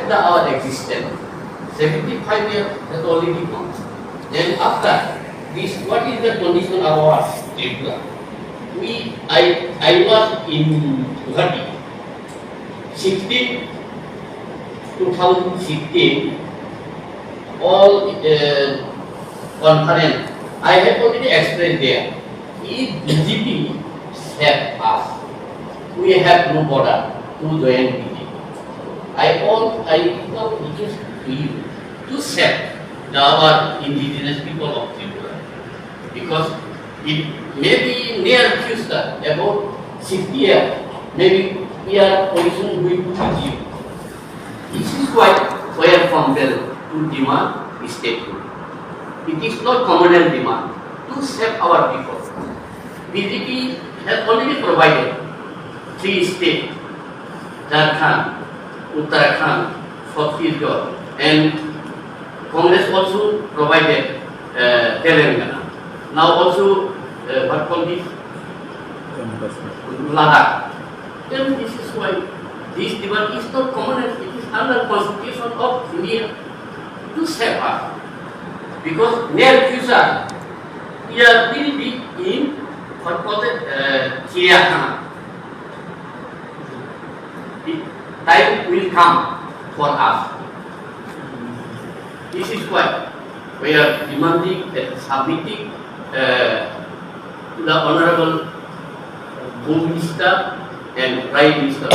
accept our existence. 75 years has already gone. Then after this, what is the condition of our Tripura? I was in Guwahati, 2016, all conference. I have already explained there. If BJP help us, we have no border to join BJP. I now request to you to set our indigenous people of Tripura, because it may be near future, about 60 years, maybe we are position going to BJP. This is why we are compelled to demand statehood. It is not communal demand to save our people. BJP has already provided 3 states, Jharkhand, Uttarakhand, Chhattisgarh, and Congress also provided Telangana. Now also, what called this? Ladakh. Then this is why this demand is not communal, it is under Constitution of India to save us. Because near future, we will be in what called Chiakhana. Time will come for us. This is why we are demanding and submitting to the Honorable Home Minister and Prime Minister.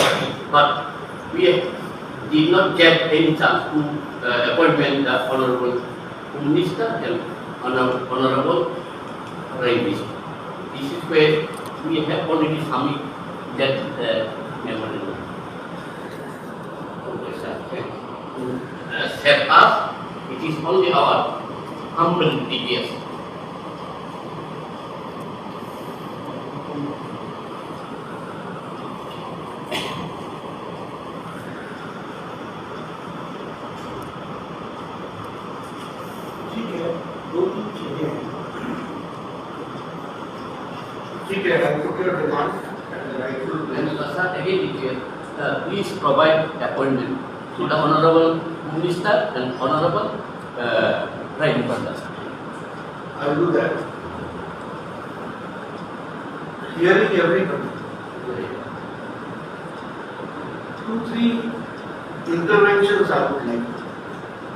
But we did not get any chance to appointment the Honorable Home Minister and Honorable Prime Minister. This is where we have already submitted that memorandum. Save us, it is only our humble DPS. Please provide appointment to the Honorable Minister and Honorable Prime Minister. I will do that. Hearing everybody. 2-3 interventions I would like